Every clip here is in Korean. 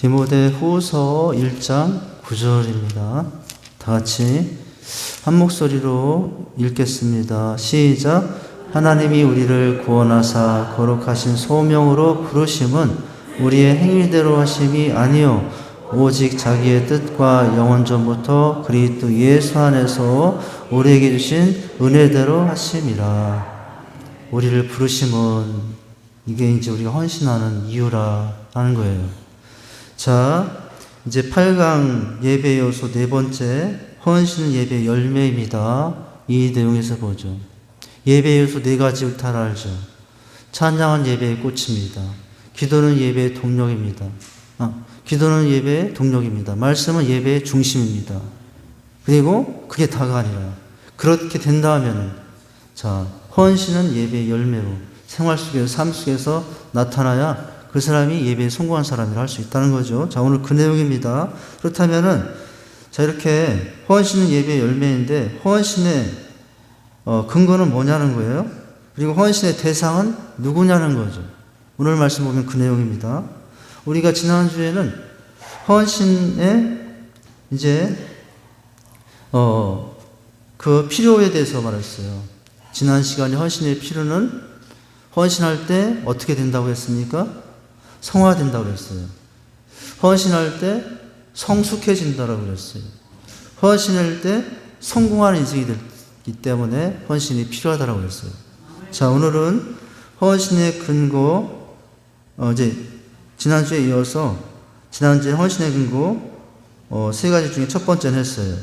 디모데후서 1장 9절입니다. 다 같이 한 목소리로 읽겠습니다. 시작. 하나님이 우리를 구원하사 거룩하신 소명으로 부르심은 우리의 행위대로 하심이 아니요 오직 자기의 뜻과 영원 전부터 그리스도 예수 안에서 우리에게 주신 은혜대로 하심이라. 우리를 부르심은 이게 이제 우리가 헌신하는 이유라 하는 거예요. 자, 이제 8강 예배 요소 네 번째, 헌신은 예배 열매입니다. 이 내용에서 보죠. 예배 요소 네 가지를 다 알죠. 찬양은 예배의 꽃입니다. 기도는 예배의 동력입니다. 기도는 예배의 동력입니다. 말씀은 예배의 중심입니다. 그리고 그게 다가 아니라 그렇게 된다면은 자, 헌신은 예배의 열매로 생활 속에서 삶 속에서 나타나야 그 사람이 예배에 성공한 사람이라 할 수 있다는 거죠. 자, 오늘 그 내용입니다. 그렇다면은 자, 이렇게 헌신은 예배의 열매인데 헌신의 근거는 뭐냐는 거예요. 그리고 헌신의 대상은 누구냐는 거죠. 오늘 말씀 보면 그 내용입니다. 우리가 지난주에는 헌신의 이제 그 필요에 대해서 말했어요. 지난 시간에 헌신의 필요는 헌신할 때 어떻게 된다고 했습니까? 성화된다고 그랬어요. 헌신할 때 성숙해진다고 그랬어요. 헌신할 때 성공하는 인생이 되기 때문에 헌신이 필요하다고 그랬어요. 자, 오늘은 헌신의 근거, 이제 지난주에 이어서 지난주에 헌신의 근거 세 가지 중에 첫 번째는 했어요.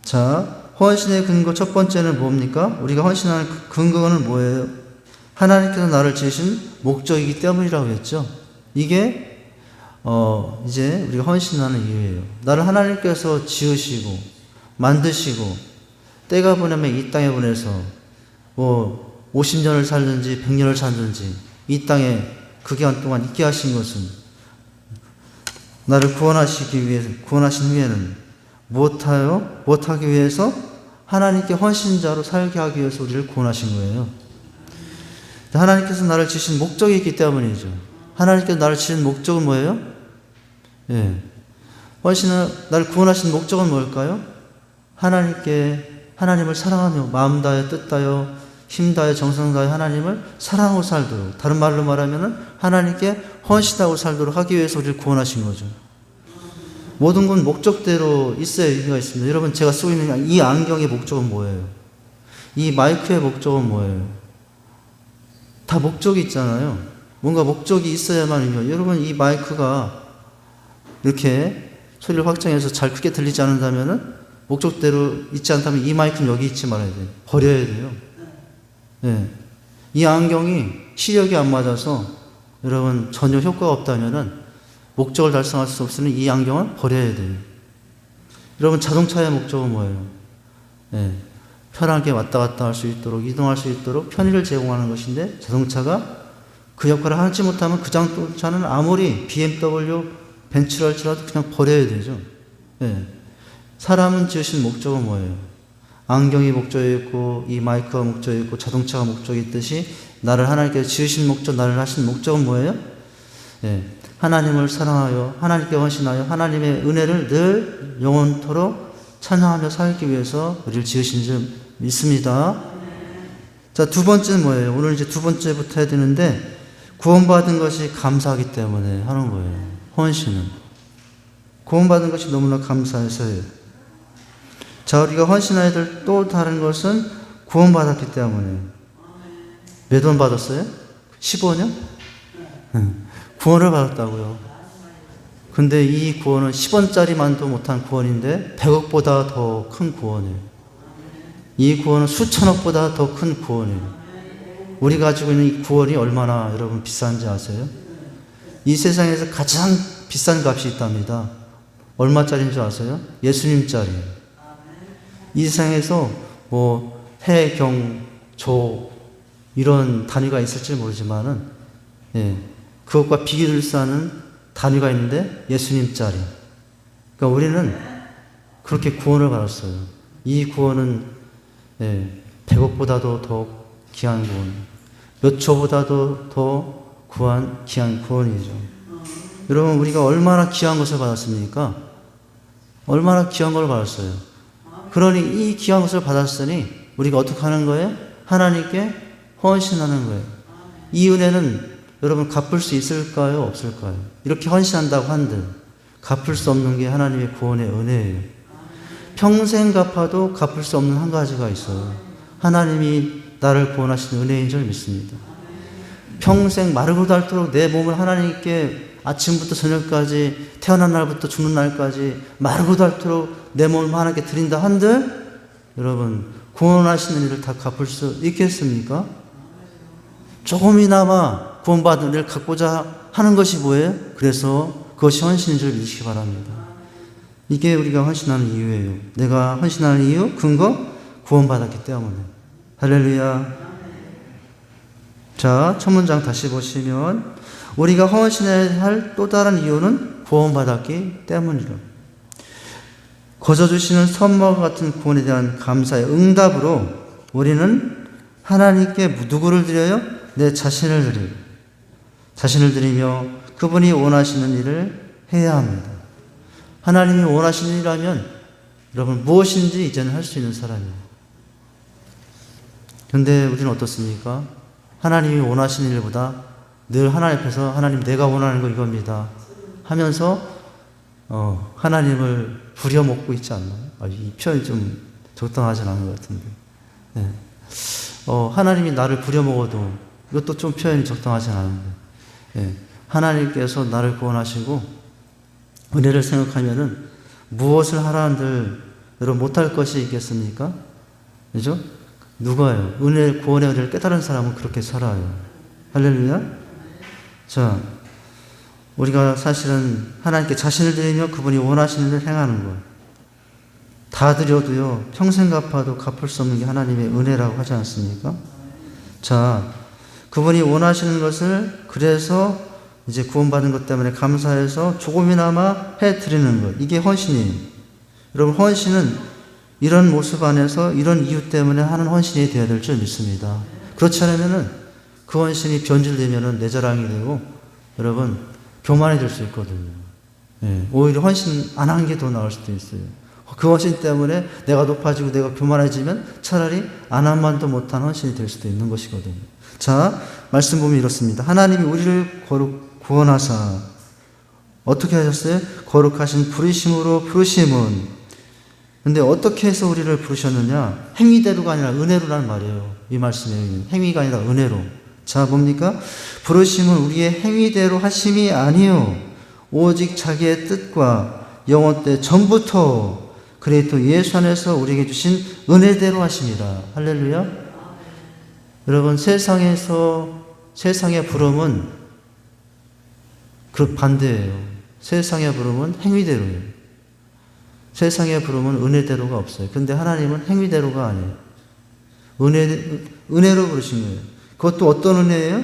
자, 헌신의 근거 첫 번째는 뭡니까? 우리가 헌신하는 근거는 뭐예요? 하나님께서 나를 지으신 목적이기 때문이라고 했죠. 이게 이제 우리가 헌신하는 이유예요. 나를 하나님께서 지으시고 만드시고 때가 보내면 이 땅에 보내서 뭐 50년을 살든지 100년을 살든지 이 땅에 그 기간 동안 있게 하신 것은 나를 구원하시기 위해서, 구원하신 후에는 무엇하기 위해서? 하나님께 헌신자로 살게 하기 위해서 우리를 구원하신 거예요. 하나님께서 나를 지으신 목적이 있기 때문이죠. 하나님께서 나를 지은 목적은 뭐예요? 예. 헌신은 나를 구원하신 목적은 뭘까요? 하나님을 사랑하며 마음 다해 뜻 다여 힘 다해 정성 다해 하나님을 사랑하고 살도록, 다른 말로 말하면은 하나님께 헌신하고 살도록 하기 위해서 우리를 구원하신 거죠. 모든 건 목적대로 있어야 의미가 있습니다. 여러분, 제가 쓰고 있는 이 안경의 목적은 뭐예요? 이 마이크의 목적은 뭐예요? 다 목적이 있잖아요. 뭔가 목적이 있어야만 의미가. 여러분, 이 마이크가 이렇게 소리를 확장해서 잘 크게 들리지 않는다면은 목적대로 있지 않다면 이 마이크는 여기 있지 말아야 돼요. 버려야 돼요. 네. 이 안경이 시력이 안 맞아서 여러분 전혀 효과가 없다면은 목적을 달성할 수 없으면 이 안경은 버려야 돼요. 여러분, 자동차의 목적은 뭐예요? 네. 편하게 왔다 갔다 할 수 있도록, 이동할 수 있도록 편의를 제공하는 것인데 자동차가 그 역할을 하지 못하면 그 자동차는 아무리 BMW, 벤츠를 할지라도 그냥 버려야 되죠. 네. 사람은 지으신 목적은 뭐예요? 안경이 목적이 있고 이 마이크가 목적이 있고 자동차가 목적이 있듯이 나를 하나님께서 지으신 목적, 나를 하신 목적은 뭐예요? 네. 하나님을 사랑하여 하나님께 헌신하여 하나님의 은혜를 늘 영원토록 찬양하며 살기 위해서 우리를 지으신 줄 믿습니다. 자, 두 번째는 뭐예요? 오늘 이제 두 번째부터 해야 되는데 구원받은 것이 감사하기 때문에 하는 거예요. 헌신은 구원받은 것이 너무나 감사해서요. 자, 우리가 헌신해야 될 또 다른 것은 구원받았기 때문에. 몇 원 받았어요? 15년? 구원을 받았다고요. 근데 이 구원은 10원짜리만도 못한 구원인데 100억보다 더 큰 구원이에요. 이 구원은 수천억보다 더 큰 구원이에요. 우리가 가지고 있는 이 구원이 얼마나 여러분 비싼지 아세요? 이 세상에서 가장 비싼 값이 있답니다. 얼마짜리인 줄 아세요? 예수님짜리예요. 이 세상에서 뭐 해, 경, 조 이런 단위가 있을지 모르지만은 예, 그것과 비교를 쌓는 단위가 있는데 예수님짜리. 그러니까 우리는 그렇게 구원을 받았어요. 이 구원은 100억보다도 더 귀한 구원, 몇 초보다도 더 귀한 구원이죠. 여러분, 우리가 얼마나 귀한 것을 받았습니까? 얼마나 귀한 걸 받았어요. 그러니 이 귀한 것을 받았으니 우리가 어떻게 하는 거예요? 하나님께 헌신하는 거예요. 이 은혜는 여러분 갚을 수 있을까요? 없을까요? 이렇게 헌신한다고 한들 갚을 수 없는 게 하나님의 구원의 은혜예요. 평생 갚아도 갚을 수 없는 한 가지가 있어요. 하나님이 나를 구원하신 은혜인 줄 믿습니다. 평생 마르고 닳도록 내 몸을 하나님께 아침부터 저녁까지 태어난 날부터 죽는 날까지 마르고 닳도록 내 몸을 하나님께 드린다 한들 여러분 구원하시는 일을 다 갚을 수 있겠습니까? 조금이나마 구원받은 일을 갖고자 하는 것이 뭐예요? 그래서 그것이 헌신인 줄 믿으시기 바랍니다. 이게 우리가 헌신하는 이유예요. 내가 헌신하는 이유, 근거, 구원받았기 때문에. 할렐루야. 자, 첫 문장 다시 보시면 우리가 헌신해야 할 또 다른 이유는 구원받았기 때문이라. 거저 주시는 선물과 같은 구원에 대한 감사의 응답으로 우리는 하나님께 누구를 드려요? 내 자신을 드려요. 자신을 드리며 그분이 원하시는 일을 해야 합니다. 하나님이 원하시는 일이라면 여러분 무엇인지 이제는 할 수 있는 사람이에요. 그런데 우리는 어떻습니까? 하나님이 원하시는 일보다 늘 하나님 앞에서 하나님 내가 원하는 거 이겁니다 하면서 하나님을 부려먹고 있지 않나요? 이 표현이 좀 적당하지 않은 것 같은데. 네. 하나님이 나를 부려먹어도 이것도 좀 표현이 적당하지 않은데. 네. 하나님께서 나를 구원하시고 은혜를 생각하면은 무엇을 하라 한들 여러분 못할 것이 있겠습니까? 그죠? 누가요? 구원의 은혜를 깨달은 사람은 그렇게 살아요. 할렐루야. 자, 우리가 사실은 하나님께 자신을 드리며 그분이 원하시는 일을 행하는 것. 다 드려도요, 평생 갚아도 갚을 수 없는 게 하나님의 은혜라고 하지 않습니까? 자, 그분이 원하시는 것을 그래서 이제 구원받은 것 때문에 감사해서 조금이나마 해드리는 것. 이게 헌신이에요. 여러분, 헌신은 이런 모습 안에서 이런 이유 때문에 하는 헌신이 되어야 될 줄 믿습니다. 그렇지 않으면은 그 헌신이 변질되면은 내 자랑이 되고 여러분 교만해질 수 있거든요. 예, 오히려 헌신 안 한 게 더 나을 수도 있어요. 그 헌신 때문에 내가 높아지고 내가 교만해지면 차라리 안 한 만도 못한 헌신이 될 수도 있는 것이거든요. 자, 말씀 보면 이렇습니다. 하나님이 우리를 구원하사 어떻게 하셨어요? 거룩하신 부르심으로 부르심은. 근데 어떻게 해서 우리를 부르셨느냐? 행위대로가 아니라 은혜로라는 말이에요. 이 말씀에 행위가 아니라 은혜로. 자, 뭡니까? 부르심은 우리의 행위대로 하심이 아니요 오직 자기의 뜻과 영원 때 전부터 그리스도 예수 안에서 우리에게 주신 은혜대로 하심이라. 할렐루야. 여러분, 세상의 부름은 그 반대예요. 세상의 부름은 행위대로예요. 세상의 부름은 은혜대로가 없어요. 근데 하나님은 행위대로가 아니에요. 은혜로 부르신 거예요. 그것도 어떤 은혜예요?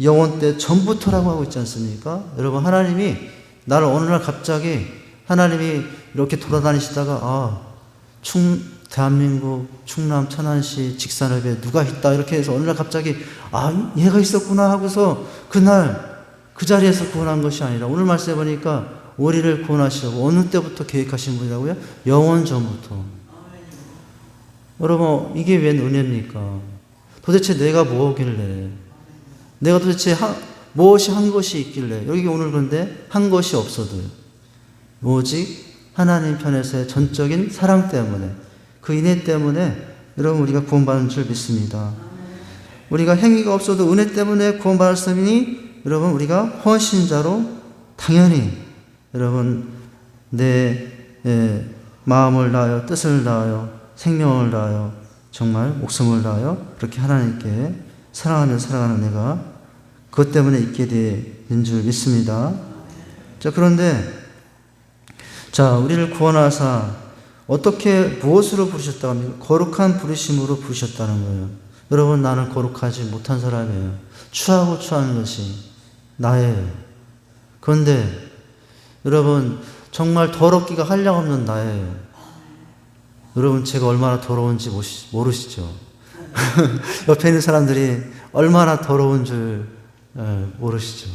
영원 때 전부터라고 하고 있지 않습니까? 여러분, 하나님이 나를 어느 날 갑자기 하나님이 이렇게 돌아다니시다가 대한민국 충남 천안시 직산읍에 누가 있다 이렇게 해서 어느 날 갑자기 얘가 있었구나 하고서 그날 그 자리에서 구원한 것이 아니라 오늘 말씀해 보니까 우리를 구원하시려고 어느 때부터 계획하신 분이라고요? 영원 전부터. 여러분, 이게 웬 은혜입니까? 도대체 내가 뭐길래, 내가 도대체 무엇이 한 것이 있길래, 여기 오늘 그런데 한 것이 없어도요. 오직 하나님 편에서의 전적인 사랑 때문에, 그 인애 때문에 여러분 우리가 구원받은 줄 믿습니다. 우리가 행위가 없어도 은혜 때문에 구원받았으니 여러분 우리가 헌신자로 당연히 여러분 내 마음을 다하여 뜻을 다하여 생명을 다하여 정말 목숨을 다하여 그렇게 하나님께 사랑하며 살아가는 내가 그것 때문에 있게 된 줄 믿습니다. 자, 그런데 우리를 구원하사 어떻게 무엇으로 부르셨다고 합니까? 거룩한 부르심으로 부르셨다는 거예요. 여러분, 나는 거룩하지 못한 사람이에요. 추하고 추한 것이 나예요. 그런데 여러분, 정말 더럽기가 한량없는 나예요. 여러분, 제가 얼마나 더러운지 모르시죠? 옆에 있는 사람들이 얼마나 더러운 줄 모르시죠?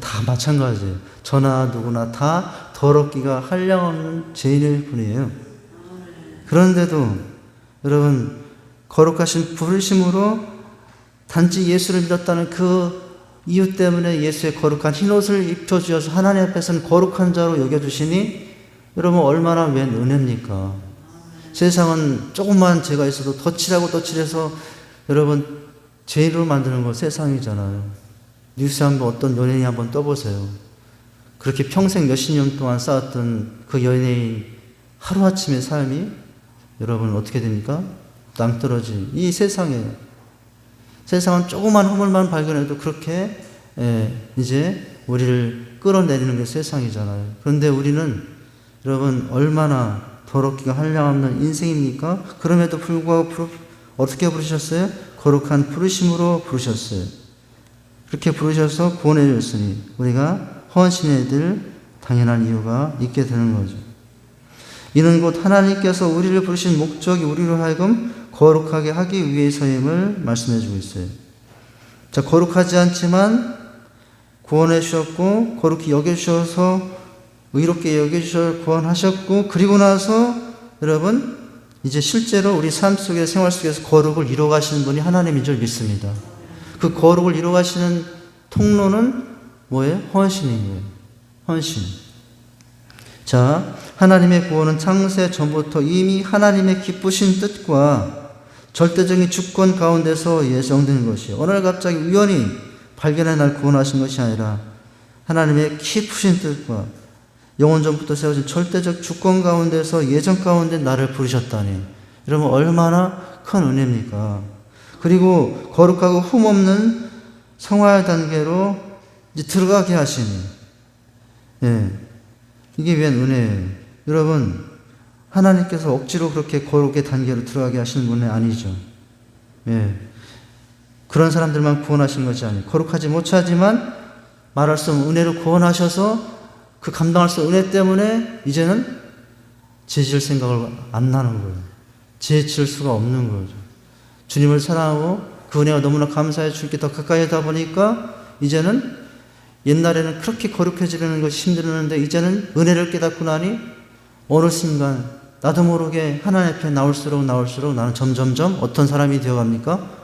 다 마찬가지예요. 저나 누구나 다 더럽기가 한량없는 죄인일 뿐이에요. 그런데도 여러분 거룩하신 부르심으로 단지 예수를 믿었다는 그 이유 때문에 예수의 거룩한 흰옷을 입혀주셔서 하나님 앞에서는 거룩한 자로 여겨주시니 여러분 얼마나 웬 은혜입니까? 세상은 조금만 죄가 있어도 덧칠하고 덧칠해서 여러분 죄인으로 만드는 건 세상이잖아요. 뉴스 한번 어떤 연예인이 한번 떠보세요. 그렇게 평생 몇십 년 동안 쌓았던 그 연예인 하루아침에 삶이 여러분 어떻게 됩니까? 낭떠러지. 이 세상은 조그만 허물만 발견해도 그렇게 이제 우리를 끌어내리는 게 세상이잖아요. 그런데 우리는 여러분 얼마나 더럽기가 한량없는 인생입니까? 그럼에도 불구하고 어떻게 부르셨어요? 거룩한 부르심으로 부르셨어요. 그렇게 부르셔서 구원해 주셨으니 우리가 헌신해야 될 당연한 이유가 있게 되는 거죠. 이는 곧 하나님께서 우리를 부르신 목적이 우리로 하여금 거룩하게 하기 위해서임을 말씀해 주고 있어요. 자, 거룩하지 않지만 구원해 주셨고 거룩히 여겨주셔서 의롭게 여겨주셔서 구원하셨고 그리고 나서 여러분 이제 실제로 우리 삶 속에 생활 속에서 거룩을 이루어가시는 분이 하나님인 줄 믿습니다. 그 거룩을 이루어가시는 통로는 뭐예요? 헌신인 거예요. 헌신. 자, 하나님의 구원은 창세 전부터 이미 하나님의 기쁘신 뜻과 절대적인 주권 가운데서 예정된 것이요. 어느 날 갑자기 우연히 발견해 날 구원하신 것이 아니라 하나님의 기쁘신 뜻과 영원 전부터 세워진 절대적 주권 가운데서 예정 가운데 나를 부르셨다니. 여러분 얼마나 큰 은혜입니까? 그리고 거룩하고 흠없는 성화의 단계로 이제 들어가게 하시니. 이게 웬 은혜예요. 여러분 하나님께서 억지로 그렇게 거룩의 단계로 들어가게 하시는 분은 아니죠. 그런 사람들만 구원하신 것이 아니에요. 거룩하지 못하지만 말할 수 없는 은혜로 구원하셔서 그 감당할 수 없는 은혜 때문에 이제는 죄 지을 생각을 안 나는 거예요. 죄 지을 수가 없는 거죠. 주님을 사랑하고 그 은혜가 너무나 감사해 주님께 더 가까이 하다 보니까 이제는 옛날에는 그렇게 거룩해지려는 것이 힘들었는데 이제는 은혜를 깨닫고 나니 어느 순간 나도 모르게 하나님 앞에 나올수록 나는 점점점 어떤 사람이 되어갑니까?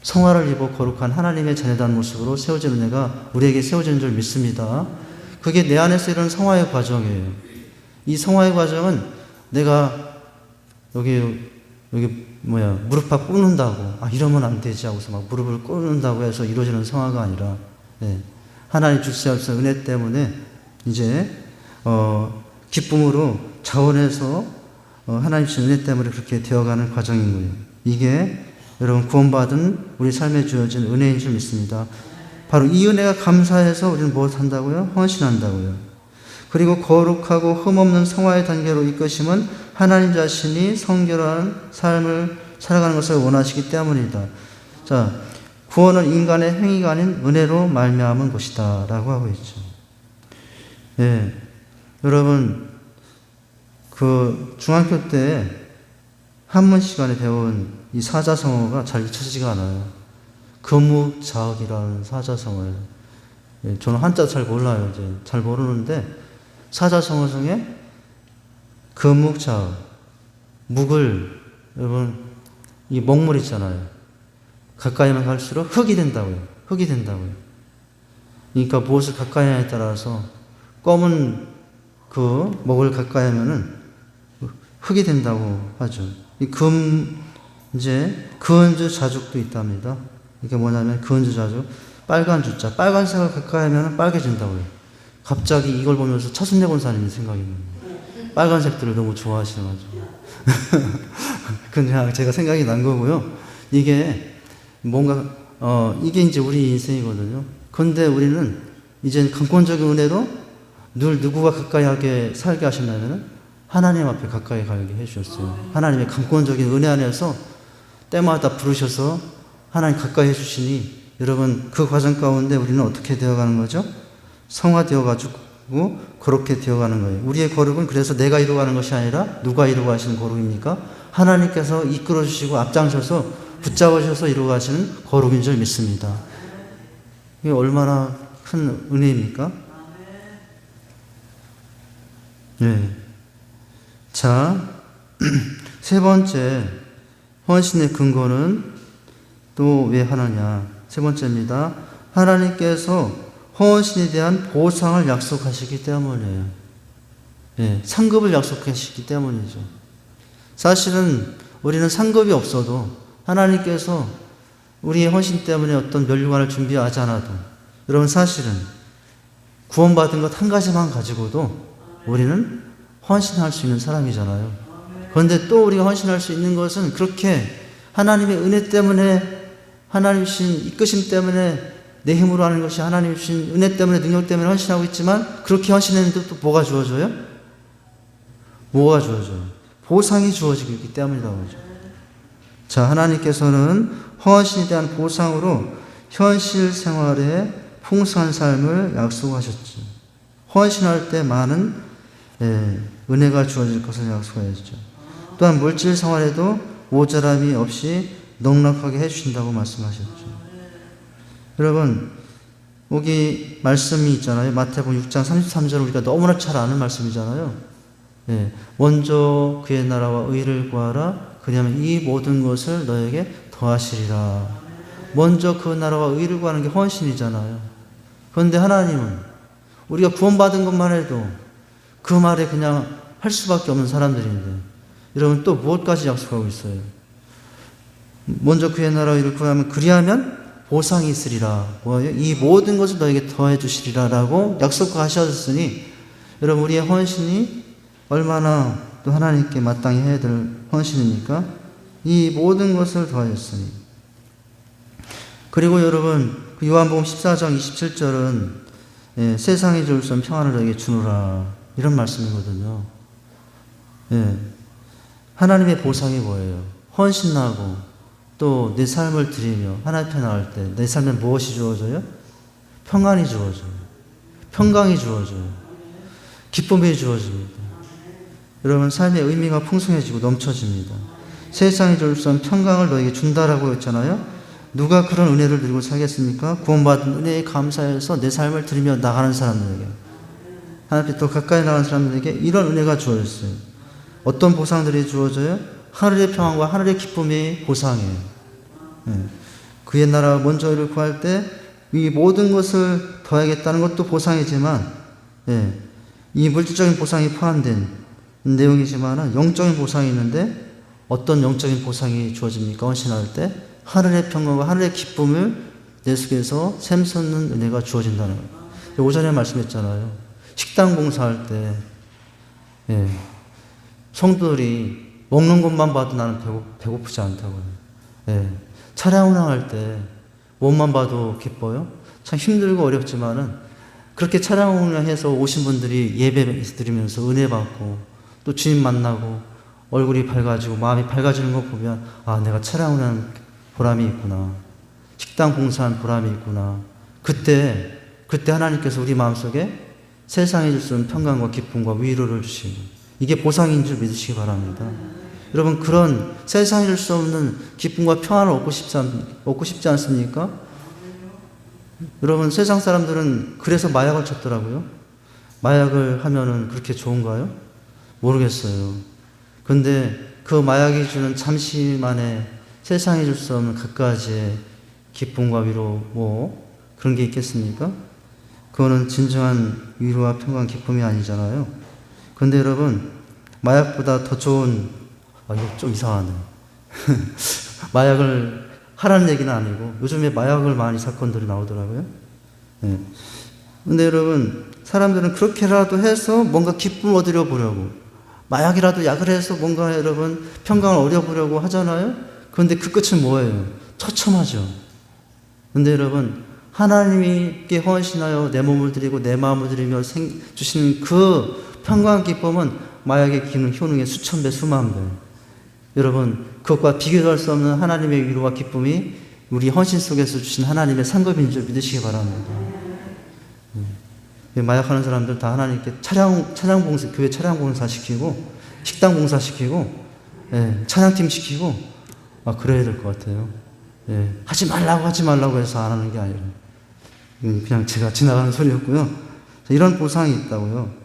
성화를 입어 거룩한 하나님의 자녀다운 모습으로 세워진 은혜가 우리에게 세워지는 줄 믿습니다. 그게 내 안에서 이런 성화의 과정이에요. 이 성화의 과정은 내가 무릎팍 꿇는다고 이러면 안 되지 하고서 막 무릎을 꿇는다고 해서 이루어지는 성화가 아니라 하나님 주시옵소서 은혜 때문에 이제 기쁨으로 자원해서 하나님 주신 은혜 때문에 그렇게 되어가는 과정인 거예요. 이게 여러분 구원받은 우리 삶에 주어진 은혜인 줄 믿습니다. 바로 이 은혜가 감사해서 우리는 무엇 한다고요? 헌신한다고요. 그리고 거룩하고 흠없는 성화의 단계로 이끄심은 하나님 자신이 성결한 삶을 살아가는 것을 원하시기 때문이다. 자, 구원은 인간의 행위가 아닌 은혜로 말미암은 것이다 라고 하고 있죠. 여러분 그 중학교 때 한문 시간에 배운 이 사자성어가 잘 잊혀지지가 않아요. 금묵자흑이라는 사자성어예요. 저는 한자 잘 몰라요. 이제 잘 모르는데 사자성어 중에 금묵자흑, 묵을 여러분 이 먹물 있잖아요. 가까이만 갈수록 흙이 된다고요. 흙이 된다고요. 그러니까 무엇을 가까이 하냐에 따라서 검은 그 먹을 가까이 하면은 흙이 된다고 하죠. 이 이제 근주 자죽도 있답니다. 이게 뭐냐면 근주 자죽, 빨간 주자, 빨간색을 가까이 하면 빨개진다고요. 갑자기 이걸 보면서 차순례 사님이 생각이 나요. 빨간색들을 너무 좋아하시셔가지고. 그냥 제가 생각이 난 거고요. 이게 뭔가 이게 이제 우리 인생이거든요. 그런데 우리는 이제 강권적인 은혜로 늘 누구와 가까이 하게 살게 하셨냐면 하나님 앞에 가까이 가게 해주셨어요. 하나님의 강권적인 은혜 안에서 때마다 부르셔서 하나님 가까이 해주시니 여러분 그 과정 가운데 우리는 어떻게 되어가는 거죠? 성화되어가지고 그렇게 되어가는 거예요. 우리의 거룩은 그래서 내가 이루어가는 것이 아니라 누가 이루어가시는 거룩입니까? 하나님께서 이끌어주시고 앞장서서 붙잡으셔서 이루어가시는 거룩인 줄 믿습니다. 이게 얼마나 큰 은혜입니까? 네. 자, 세 번째 헌신의 근거는 또 왜 하느냐? 세 번째입니다. 하나님께서 헌신에 대한 보상을 약속하시기 때문이에요. 예, 상급을 약속하시기 때문이죠. 사실은 우리는 상급이 없어도 하나님께서 우리의 헌신 때문에 어떤 면류관을 준비하지 않아도, 여러분 사실은 구원받은 것 한 가지만 가지고도 우리는 헌신할 수 있는 사람이잖아요. 그런데 또 우리가 헌신할 수 있는 것은 그렇게 하나님의 은혜 때문에, 하나님 주신 이끄심 때문에, 내 힘으로 하는 것이 하나님 주신 은혜 때문에, 능력 때문에 헌신하고 있지만, 그렇게 헌신했는데 또 뭐가 주어져요? 뭐가 주어져요? 보상이 주어지고 있기 때문이라고 하죠. 자, 하나님께서는 헌신에 대한 보상으로 현실 생활에 풍성한 삶을 약속하셨죠. 헌신할 때 많은 은혜가 주어질 것을 약속하셨죠. 또한 물질 생활에도 모자람이 없이 넉넉하게 해주신다고 말씀하셨죠. 여러분, 여기 말씀이 있잖아요. 마태복음 6장 33절 우리가 너무나 잘 아는 말씀이잖아요. 먼저 그의 나라와 의를 구하라. 그러면 이 모든 것을 너에게 더하시리라. 먼저 그 나라와 의를 구하는 게 헌신이잖아요. 그런데 하나님은 우리가 구원받은 것만 해도 그 말에 그냥 할 수밖에 없는 사람들인데, 여러분 또 무엇까지 약속하고 있어요? 먼저 그의 나라와 의를 구하면 그리하면 보상이 있으리라. 뭐예요? 이 모든 것을 너에게 더해 주시리라 라고 약속하셨으니, 여러분 우리의 헌신이 얼마나 또 하나님께 마땅히 해야 될 헌신입니까? 이 모든 것을 더하셨으니. 그리고 여러분 요한복음 14장 27절은 세상이 줄 수 없는 평안을 너에게 주노라, 이런 말씀이거든요. 하나님의 보상이 뭐예요? 헌신하고 또 내 삶을 드리며 하나님 앞에 나올 때 내 삶에 무엇이 주어져요? 평안이 주어져요. 평강이 주어져요. 기쁨이 주어집니다. 여러분 삶의 의미가 풍성해지고 넘쳐집니다. 세상이 줄 수 없는 평강을 너에게 준다라고 했잖아요. 누가 그런 은혜를 누리고 살겠습니까? 구원받은 은혜에 감사해서 내 삶을 드리며 나가는 사람들에게, 하나님 앞에 더 가까이 나가는 사람들에게 이런 은혜가 주어졌어요. 어떤 보상들이 주어져요? 하늘의 평안과 하늘의 기쁨이 보상이에요. 그의 나라 먼저 이를 구할 때 이 모든 것을 더하겠다는 것도 보상이지만, 이 물질적인 보상이 포함된 내용이지만 영적인 보상이 있는데, 어떤 영적인 보상이 주어집니까? 헌신할 때 하늘의 평안과 하늘의 기쁨을 내 속에서 샘솟는 은혜가 주어진다는 거예요. 오전에 말씀했잖아요. 식당 봉사할 때 성도들이 먹는 것만 봐도 나는 배고프지 않다고요. 차량 운항할 때 몸만 봐도 기뻐요. 참 힘들고 어렵지만은 그렇게 차량 운항해서 오신 분들이 예배 드리면서 은혜 받고 또 주님 만나고 얼굴이 밝아지고 마음이 밝아지는 거 보면, 아, 내가 차량 운항 보람이 있구나. 식당 봉사한 보람이 있구나. 그때 하나님께서 우리 마음속에 세상에 줄 수 없는 평강과 기쁨과 위로를 주시고, 이게 보상인 줄 믿으시기 바랍니다. 여러분, 그런 세상에 줄 수 없는 기쁨과 평안을 얻고 싶지 않습니까? 여러분, 세상 사람들은 그래서 마약을 찾더라고요. 마약을 하면은 그렇게 좋은가요? 모르겠어요. 근데 그 마약이 주는 잠시만의 세상에 줄 수 없는 갖가지의 기쁨과 위로, 그런 게 있겠습니까? 그거는 진정한 위로와 평강, 기쁨이 아니잖아요. 근데 여러분, 마약보다 더 좋은, 이거 좀 이상하네. 마약을 하라는 얘기는 아니고, 요즘에 마약을 많이 사건들이 나오더라고요. 근데 여러분, 사람들은 그렇게라도 해서 뭔가 기쁨을 얻으려 보려고, 마약이라도 약을 해서 뭔가 여러분 평강을 얻어보려고 하잖아요. 그런데 그 끝은 뭐예요? 처참하죠. 근데 여러분, 하나님께 헌신하여 내 몸을 드리고 내 마음을 드리며 주시는 그 평강 기쁨은 마약의 기능, 효능의 수천 배, 수만 배. 여러분, 그것과 비교할 수 없는 하나님의 위로와 기쁨이 우리 헌신 속에서 주신 하나님의 상급인 줄 믿으시기 바랍니다. 마약하는 사람들 다 하나님께 차량 봉사, 교회 차량 봉사 시키고, 식당 봉사 시키고, 찬양팀 시키고, 그래야 될 것 같아요. 하지 말라고 해서 안 하는 게 아니라. 이건 그냥 제가 지나가는 소리였고요. 이런 보상이 있다고요.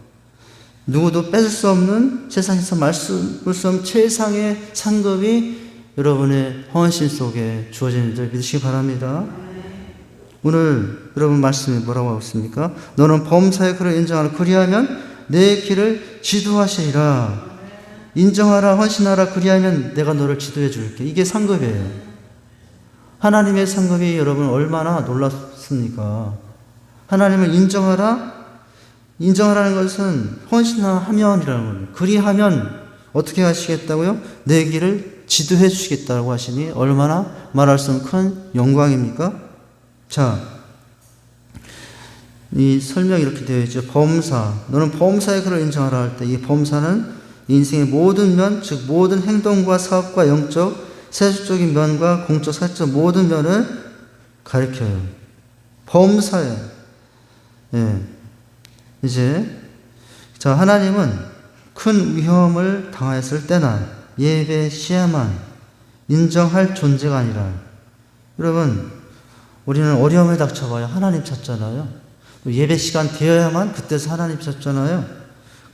누구도 뺏을 수 없는, 세상에서 말씀을 수 없는 최상의 상급이 여러분의 헌신 속에 주어지는 줄 믿으시기 바랍니다. 오늘 여러분 말씀이 뭐라고 하고 있습니까? 너는 범사의 그를 인정하라. 그리하면 내 길을 지도하시리라. 인정하라, 헌신하라. 그리하면 내가 너를 지도해 줄게. 이게 상급이에요. 하나님의 상급이 여러분 얼마나 놀랍습니까? 하나님을 인정하라. 인정하라는 것은 헌신하면이라는 거예요. 그리하면 어떻게 하시겠다고요? 내 길을 지도해 주시겠다고 하시니 얼마나 말할 수 없는 큰 영광입니까? 자, 이 설명이 이렇게 되어 있죠. 범사. 너는 범사의 그를 인정하라 할 때 이 범사는 인생의 모든 면, 즉 모든 행동과 사업과 영적, 세속적인 면과 공적, 사적 모든 면을 가리켜요. 범사에. 예. 이제 자, 하나님은 큰 위험을 당했을 때나 예배 시에만 인정할 존재가 아니라, 여러분 우리는 어려움에 닥쳐봐야 하나님 찾잖아요. 예배 시간 되어야만 그때서 하나님 찾잖아요.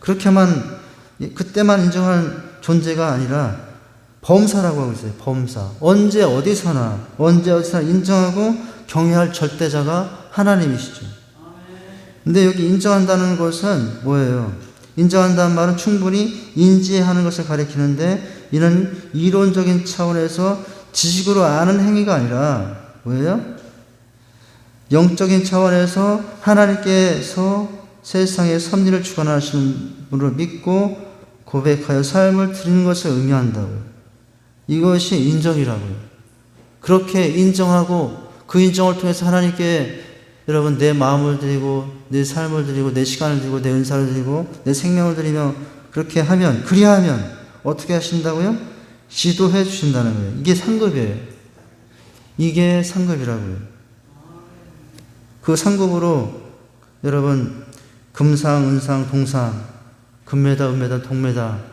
그렇게만 그때만 인정할 존재가 아니라 범사라고 하고 있어요. 범사. 언제 어디서나 인정하고 경외할 절대자가 하나님이시죠. 근데 여기 인정한다는 것은 뭐예요? 인정한다는 말은 충분히 인지하는 것을 가리키는데, 이는 이론적인 차원에서 지식으로 아는 행위가 아니라 뭐예요? 영적인 차원에서 하나님께서 세상의 섭리를 주관하시는 분을 믿고 고백하여 삶을 드리는 것을 의미한다고요. 이것이 인정이라고요. 그렇게 인정하고 그 인정을 통해서 하나님께 여러분 내 마음을 드리고 내 삶을 드리고 내 시간을 드리고 내 은사를 드리고 내 생명을 드리며 그렇게 하면, 그리하면 어떻게 하신다고요? 지도해 주신다는 거예요. 이게 상급이에요. 이게 상급이라고요. 그 상급으로 여러분 금상, 은상, 동상, 금메달, 은메달, 동메달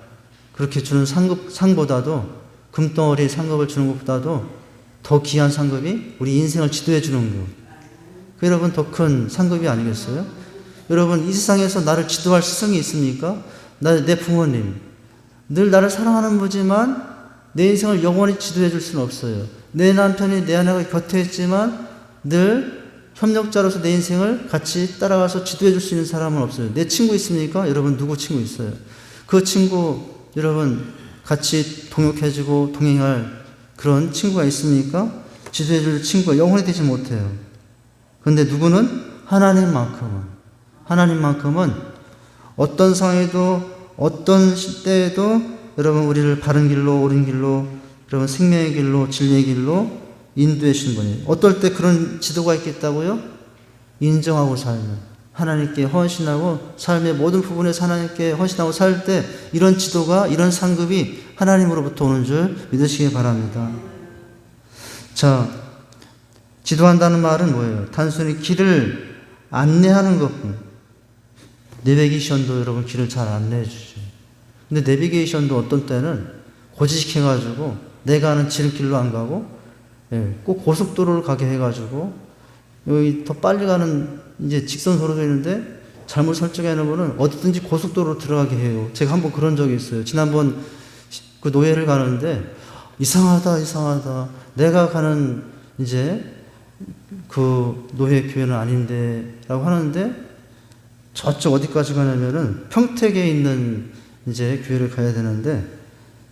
그렇게 주는 상보다도, 금덩어리 상급을 주는 것보다도 더 귀한 상급이 우리 인생을 지도해 주는 것. 그 여러분 더 큰 상급이 아니겠어요? 여러분 이 세상에서 나를 지도할 스승이 있습니까? 내 부모님. 늘 나를 사랑하는 분이지만 내 인생을 영원히 지도해 줄 수는 없어요. 내 남편이 내 아내가 곁에 있지만 늘 협력자로서 내 인생을 같이 따라가서 지도해 줄 수 있는 사람은 없어요. 내 친구 있습니까? 여러분 누구 친구 있어요? 그 친구 여러분 같이 동역해주고 동행할 그런 친구가 있습니까? 지도해 줄 친구가 영원히 되지 못해요. 그런데 누구는? 하나님만큼은 어떤 상황에도 어떤 시대에도 여러분 우리를 바른 길로, 옳은 길로, 여러분 생명의 길로, 진리의 길로 인도해 주신 분이에요. 어떨 때 그런 지도가 있겠다고요? 인정하고 살면, 하나님께 헌신하고 삶의 모든 부분에서 하나님께 헌신하고 살 때 이런 지도가, 이런 상급이 하나님으로부터 오는 줄 믿으시기 바랍니다. 자, 지도한다는 말은 뭐예요? 단순히 길을 안내하는 것뿐. 내비게이션도 여러분 길을 잘 안내해 주죠. 근데 내비게이션도 어떤 때는 고지식해가지고 내가 아는 지름길로 안 가고, 꼭 고속도로를 가게 해가지고 여기 더 빨리 가는 이제 직선도로도 있는데 잘못 설정해 놓으면 어디든지 고속도로로 들어가게 해요. 제가 한번 그런 적이 있어요. 지난번 그 노예를 가는데 이상하다. 내가 가는 이제 그 노예 교회는 아닌데 라고 하는데, 저쪽 어디까지 가냐면은 평택에 있는 이제 교회를 가야 되는데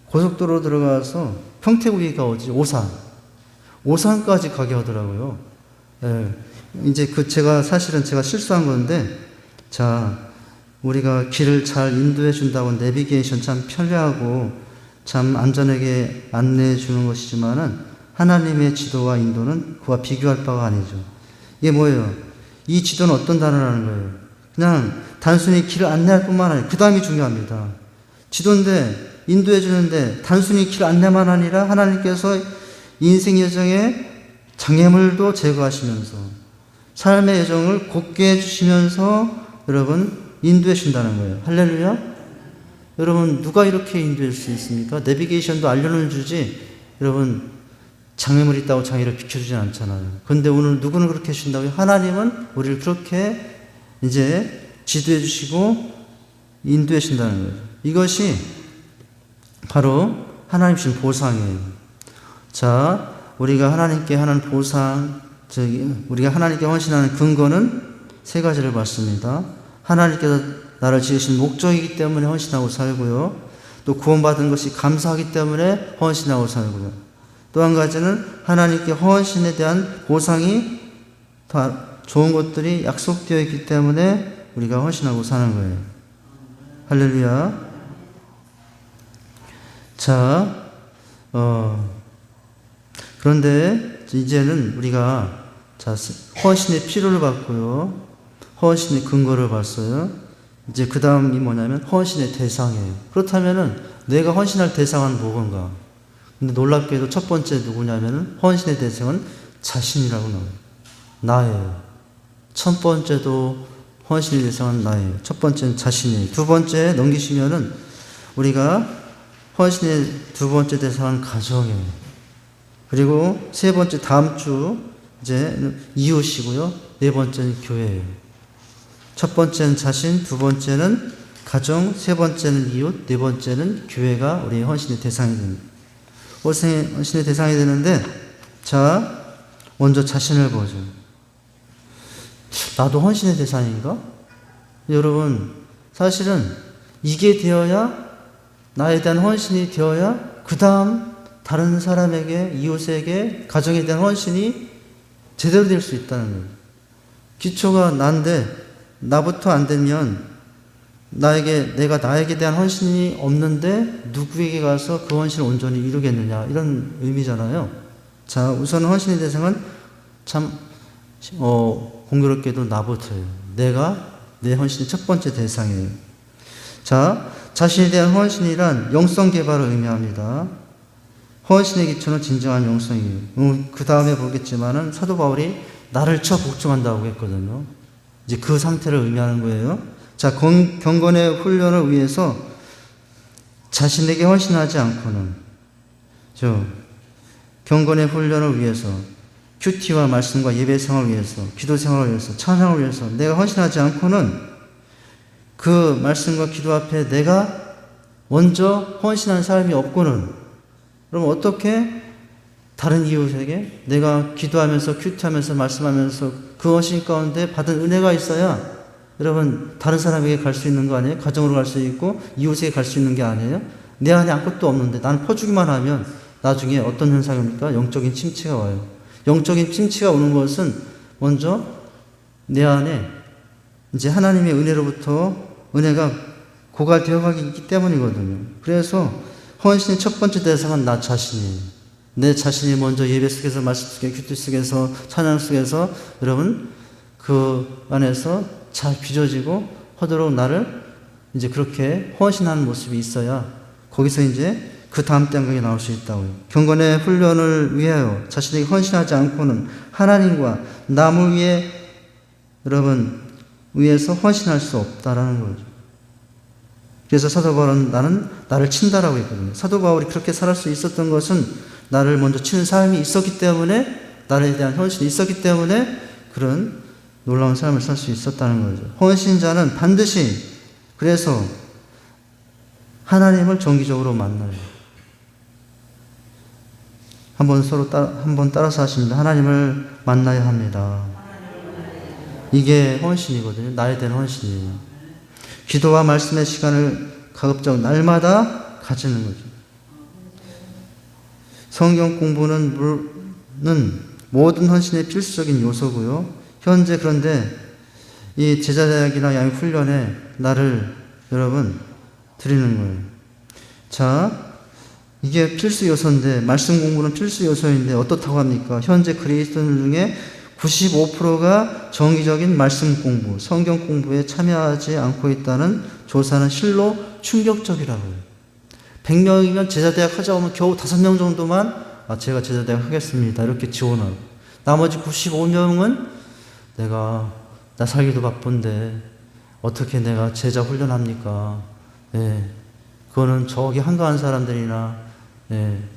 고속도로 들어가서 평택 위가 어디? 오산까지 가게 하더라고요. 이제 사실은 제가 실수한 건데, 자, 우리가 길을 잘 인도해 준다고 내비게이션 참 편리하고 참 안전하게 안내해 주는 것이지만은 하나님의 지도와 인도는 그와 비교할 바가 아니죠. 이게 뭐예요? 이 지도는 어떤 단어라는 거예요? 그냥 단순히 길을 안내할 뿐만 아니라, 그 다음이 중요합니다. 지도인데, 인도해 주는데 단순히 길 안내만 아니라 하나님께서 인생 여정에 장애물도 제거하시면서 삶의 여정을 곧게 해주시면서 여러분 인도해 준다는 거예요. 할렐루야. 여러분 누가 이렇게 인도할 수 있습니까? 내비게이션도 알려는 주지 여러분 장애물이 있다고 자기를 비켜주진 않잖아요. 근데 오늘 누구는 그렇게 해주신다고요? 하나님은 우리를 그렇게 이제 지도해 주시고 인도해 주신다는 거예요. 이것이 바로 하나님 주신 보상이에요. 자, 우리가 하나님께 하는 보상, 우리가 하나님께 헌신하는 근거는 세 가지를 봤습니다. 하나님께서 나를 지으신 목적이기 때문에 헌신하고 살고요. 또 구원받은 것이 감사하기 때문에 헌신하고 살고요. 또 한 가지는 하나님께 헌신에 대한 보상이 다 좋은 것들이 약속되어 있기 때문에 우리가 헌신하고 사는 거예요. 할렐루야. 자, 그런데 이제는 우리가 헌신의 필요를 봤고요. 헌신의 근거를 봤어요. 이제 그 다음이 뭐냐면 헌신의 대상이에요. 그렇다면은 내가 헌신할 대상은 뭐건가? 근데 놀랍게도 첫 번째 누구냐면은 헌신의 대상은 자신이라고 나와요. 나예요. 첫 번째도 헌신의 대상은 나예요. 첫 번째는 자신이에요. 두 번째 넘기시면은 우리가 헌신의 두 번째 대상은 가정이에요. 그리고 세 번째 다음 주 이제 이웃이고요. 네 번째는 교회예요. 첫 번째는 자신, 두 번째는 가정, 세 번째는 이웃, 네 번째는 교회가 우리의 헌신의 대상이 됩니다. 헌신의 대상이 되는데, 자, 먼저 자신을 보죠. 나도 헌신의 대상인가? 여러분, 사실은 이게 되어야, 나에 대한 헌신이 되어야, 그 다음 다른 사람에게, 이웃에게, 가정에 대한 헌신이 제대로 될 수 있다는 거예요. 기초가 난데, 나부터 안 되면, 내가 나에게 대한 헌신이 없는데 누구에게 가서 그 헌신을 온전히 이루겠느냐, 이런 의미잖아요. 자, 우선 헌신의 대상은 참 공교롭게도 나부터예요. 내가 내 헌신의 첫 번째 대상이에요. 자, 자신에 대한 헌신이란 영성 개발을 의미합니다. 헌신의 기초는 진정한 영성이에요. 그 다음에 보겠지만은 사도 바울이 나를 쳐 복종한다고 했거든요. 이제 그 상태를 의미하는 거예요. 자, 경건의 훈련을 위해서 자신에게 헌신하지 않고는, 경건의 훈련을 위해서, 큐티와 말씀과 예배 생활을 위해서, 기도 생활을 위해서, 찬양을 위해서 내가 헌신하지 않고는 그 말씀과 기도 앞에 내가 먼저 헌신한 사람이 없고는, 그럼 어떻게 다른 이웃에게 내가 기도하면서, 큐티하면서, 말씀하면서 그 헌신 가운데 받은 은혜가 있어야 여러분 다른 사람에게 갈 수 있는 거 아니에요? 가정으로 갈 수 있고 이웃에게 갈 수 있는 게 아니에요? 내 안에 아무것도 없는데 나는 퍼주기만 하면 나중에 어떤 현상입니까? 영적인 침체가 와요. 영적인 침체가 오는 것은 먼저 내 안에 이제 하나님의 은혜로부터 은혜가 고갈되어 가기 있기 때문이거든요. 그래서 헌신의 첫 번째 대상은 나 자신이에요. 내 자신이 먼저 예배 속에서, 말씀 속에, 큐티 속에서, 찬양 속에서 여러분 그 안에서 잘 빚어지고 하도록 나를 이제 그렇게 헌신하는 모습이 있어야 거기서 이제 그 다음 단계에 나올 수 있다고요. 경건의 훈련을 위하여 자신에게 헌신하지 않고는 하나님과 남을 위해 여러분 위해서 헌신할 수 없다라는 거죠. 그래서 사도 바울은 나를 친다라고 했거든요. 사도 바울이 그렇게 살을 수 있었던 것은 나를 먼저 치는 삶이 있었기 때문에, 나에 대한 헌신이 있었기 때문에 그런 놀라운 삶을 살 수 있었다는 거죠. 헌신자는 반드시 그래서 하나님을 정기적으로 만나요. 한번 따라서 하십니다. 하나님을 만나야 합니다. 이게 헌신이거든요. 나에 대한 헌신이에요. 기도와 말씀의 시간을 가급적 날마다 가지는 거죠. 성경 공부는 모든 헌신의 필수적인 요소고요. 현재 그런데 이 제자대학이나 양육 훈련에 나를 여러분 드리는 거예요. 자, 이게 필수 요소인데, 말씀 공부는 필수 요소인데 어떻다고 합니까? 현재 그리스도인들 중에 95%가 정기적인 말씀 공부, 성경 공부에 참여하지 않고 있다는 조사는 실로 충격적이라고요. 100명이면 제자대학 하자고 하면 겨우 5명 정도만 제가 제자대학 하겠습니다 이렇게 지원하고, 나머지 95명은 나 살기도 바쁜데 어떻게 내가 제자 훈련합니까? 그거는 저기 한가한 사람들이나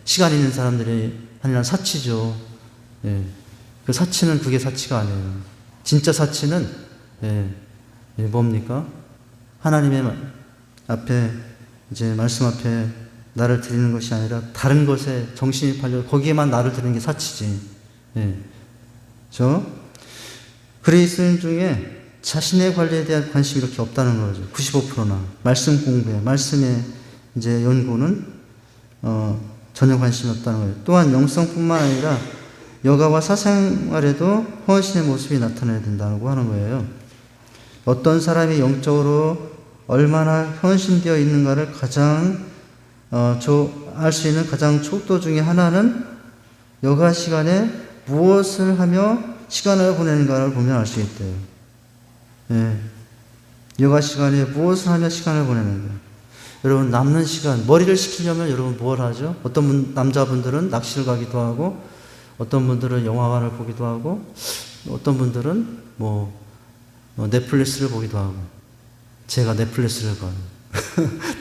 시간 있는 사람들이 아니라 사치죠. 예. 그 사치는 그게 사치가 아니에요. 진짜 사치는 뭡니까? 하나님의 앞에 이제 말씀 앞에 나를 드리는 것이 아니라 다른 것에 정신이 팔려 거기에만 나를 드리는 게 사치지. 그리스도인 중에 자신의 관리에 대한 관심이 이렇게 없다는 거죠. 95%나 말씀 공부에 말씀의 이제 연구는 전혀 관심이 없다는 거예요. 또한 영성뿐만 아니라 여가와 사생활에도 헌신의 모습이 나타나야 된다고 하는 거예요. 어떤 사람이 영적으로 얼마나 헌신되어 있는가를 가장 알 수 있는 가장 촉도 중에 하나는 여가 시간에 무엇을 하며 시간을 보내는가를 보면 알 수 있대요. 여가 시간에 무엇을 하며 시간을 보내는가. 여러분, 남는 시간, 머리를 식히려면 여러분 뭘 하죠? 어떤 남자분들은 낚시를 가기도 하고, 어떤 분들은 영화관을 보기도 하고, 어떤 분들은 넷플릭스를 보기도 하고, 제가 넷플릭스를 봐요.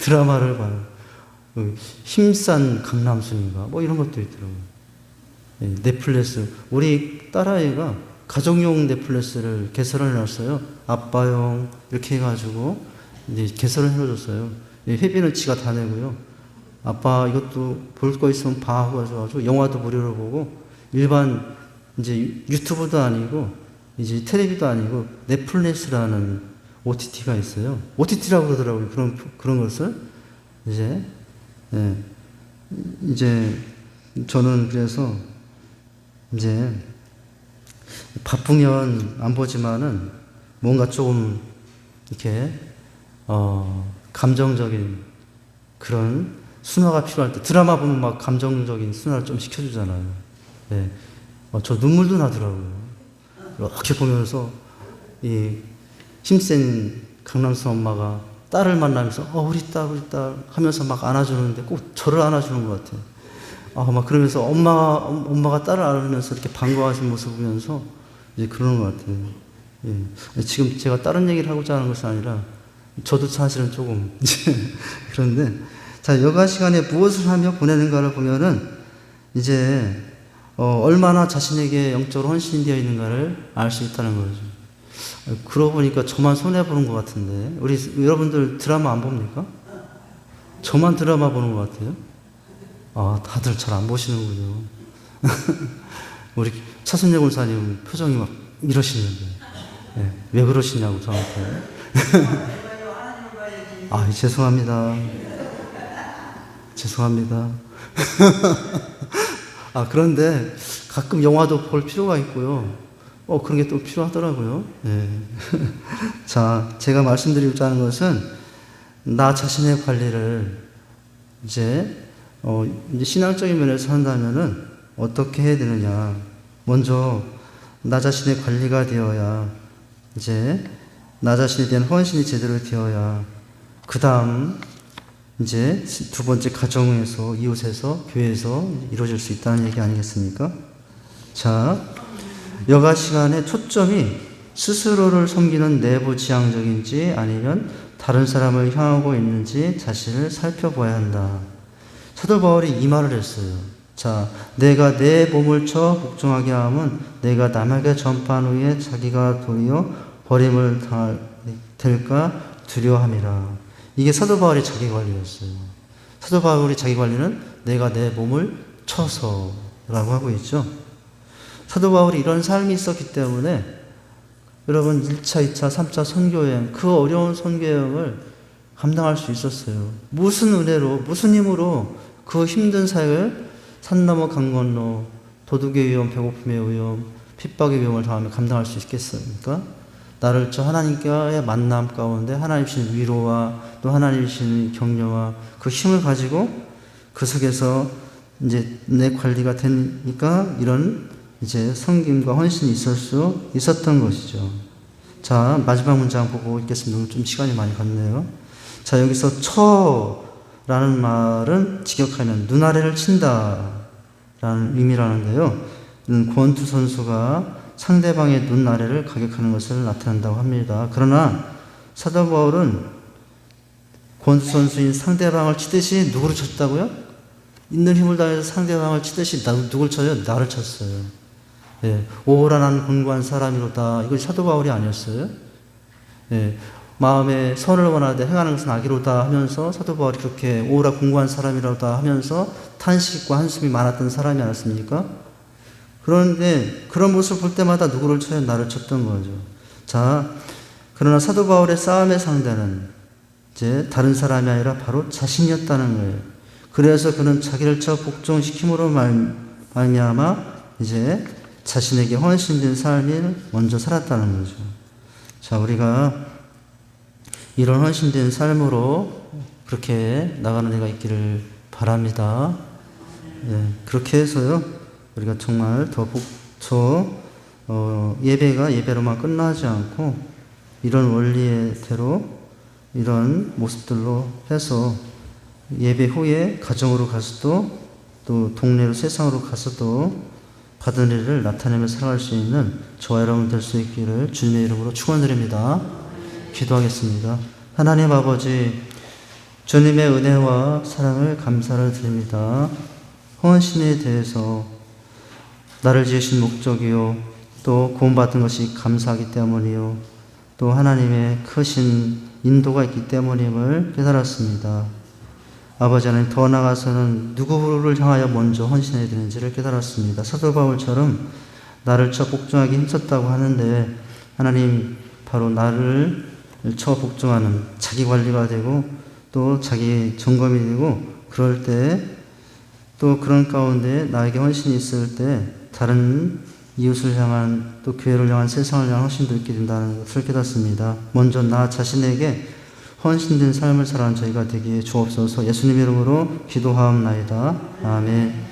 드라마를 봐요. 힘싼 강남순인가? 이런 것도 있더라고요. 넷플릭스. 우리 딸아이가 가정용 넷플릭스를 개설을 해놨어요. 아빠용, 이렇게 해가지고, 이제 개설을 해놓으셨어요. 회비는 지가 다 내고요. 아빠 이것도 볼 거 있으면 봐 하고 가지고 영화도 무료로 보고, 일반 이제 유튜브도 아니고, 이제 텔레비도 아니고, 넷플릭스라는 OTT가 있어요. OTT라고 그러더라고요. 그런 것을. 이제 저는 그래서 이제 바쁘면 안 보지만은 뭔가 좀 이렇게 감정적인 그런 순화가 필요할 때 드라마 보면 막 감정적인 순화를 좀 시켜주잖아요. 저 눈물도 나더라고요. 이렇게 보면서 이 힘센 강남순 엄마가 딸을 만나면서 우리 딸 하면서 막 안아주는데 꼭 저를 안아주는 것 같아요. 막 그러면서 엄마가 딸을 안으면서 이렇게 반가워하시는 모습을 보면서 이제 그러는 것 같아요. 지금 제가 다른 얘기를 하고자 하는 것이 아니라 저도 사실은 조금 그런데 자, 여가 시간에 무엇을 하며 보내는가를 보면은 이제 얼마나 자신에게 영적으로 헌신이 되어 있는가를 알 수 있다는 거죠. 그러고 보니까 저만 손해보는 것 같은데, 우리 여러분들 드라마 안 봅니까? 저만 드라마 보는 것 같아요. 다들 잘 안 보시는군요. 우리 차순재 권사님 표정이 막 이러시는데, 왜 그러시냐고 저한테. 죄송합니다. 그런데 가끔 영화도 볼 필요가 있고요. 그런 게 또 필요하더라고요. 자, 제가 말씀드리고자 하는 것은 나 자신의 관리를 이제 신앙적인 면에서 한다면은 어떻게 해야 되느냐. 먼저 나 자신의 관리가 되어야 이제 나 자신에 대한 헌신이 제대로 되어야 그 다음 이제 두 번째 가정에서, 이웃에서, 교회에서 이루어질 수 있다는 얘기 아니겠습니까? 자, 여가 시간의 초점이 스스로를 섬기는 내부 지향적인지 아니면 다른 사람을 향하고 있는지 자신을 살펴봐야 한다. 사도 바울이 이 말을 했어요. 자, 내가 내 몸을 쳐 복종하게 함은 내가 남에게 전파한 후에 자기가 도리어 버림을 될까 두려워함이라. 이게 사도 바울의 자기 관리였어요. 사도 바울의 자기 관리는 내가 내 몸을 쳐서라고 하고 있죠. 사도 바울이 이런 삶이 있었기 때문에 여러분 1차, 2차, 3차 선교여행, 그 어려운 선교여행을 감당할 수 있었어요. 무슨 은혜로, 무슨 힘으로 그 힘든 사역을 산 넘어 강 건너 도둑의 위험, 배고픔의 위험, 핍박의 위험을 당하며 감당할 수 있겠습니까? 나를 저 하나님과의 만남 가운데 하나님 주신 위로와 또 하나님 주신 격려와 그 힘을 가지고 그 속에서 이제 내 관리가 되니까 이런 이제 섬김과 헌신이 있을 수 있었던 것이죠. 자, 마지막 문장 보고 있겠습니다. 좀 시간이 많이 갔네요. 자, 여기서 쳐라는 말은 직역하면 눈아래를 친다 라는 의미라는데요. 권투 선수가 상대방의 눈아래를 가격하는 것을 나타낸다고 합니다. 그러나 사도 바울은 권투 선수인 상대방을 치듯이 누구를 쳤다고요? 있는 힘을 다해서 상대방을 치듯이 누굴 쳐요? 나를 쳤어요. 예, 오호라 나는 곤고한 사람이로다. 이거 사도 바울이 아니었어요? 예, 마음에 선을 원하되 행하는 것은 악이로다 하면서 사도 바울이 그렇게 오호라 곤고한 사람이로다 하면서 탄식과 한숨이 많았던 사람이 아니었습니까? 그런데 그런 모습을 볼 때마다 누구를 쳐요? 나를 쳤던 거죠. 자, 그러나 사도 바울의 싸움의 상대는 이제 다른 사람이 아니라 바로 자신이었다는 거예요. 그래서 그는 자기를 쳐 복종시킴으로 말미암아 이제 자신에게 헌신된 삶을 먼저 살았다는 거죠. 자, 우리가 이런 헌신된 삶으로 그렇게 나가는 애가 있기를 바랍니다. 예, 그렇게 해서요, 우리가 정말 예배가 예배로만 끝나지 않고 이런 원리대로 이런 모습들로 해서 예배 후에 가정으로 가서도 또 동네로 세상으로 가서도 받은 일을 나타내며 살아갈 수 있는 저와 여러분 될 수 있기를 주님의 이름으로 축원드립니다. 기도하겠습니다. 하나님 아버지, 주님의 은혜와 사랑을 감사를 드립니다. 헌신에 대해서 나를 지으신 목적이요, 또 구원받은 것이 감사하기 때문이요, 또 하나님의 크신 인도가 있기 때문임을 깨달았습니다. 아버지 하나님, 더 나아가서는 누구를 향하여 먼저 헌신해야 되는지를 깨달았습니다. 사도 바울처럼 나를 쳐 복종하기 힘썼다고 하는데, 하나님, 바로 나를 쳐 복종하는 자기 관리가 되고 또 자기 점검이 되고, 그럴 때 또 그런 가운데 나에게 헌신이 있을 때 다른 이웃을 향한, 또 교회를 향한, 세상을 향한 헌신도 있게 된다는 것을 깨닫습니다. 먼저 나 자신에게 헌신된 삶을 살아가는 저희가 되기에 주옵소서. 예수님 이름으로 기도하옵나이다. 아멘.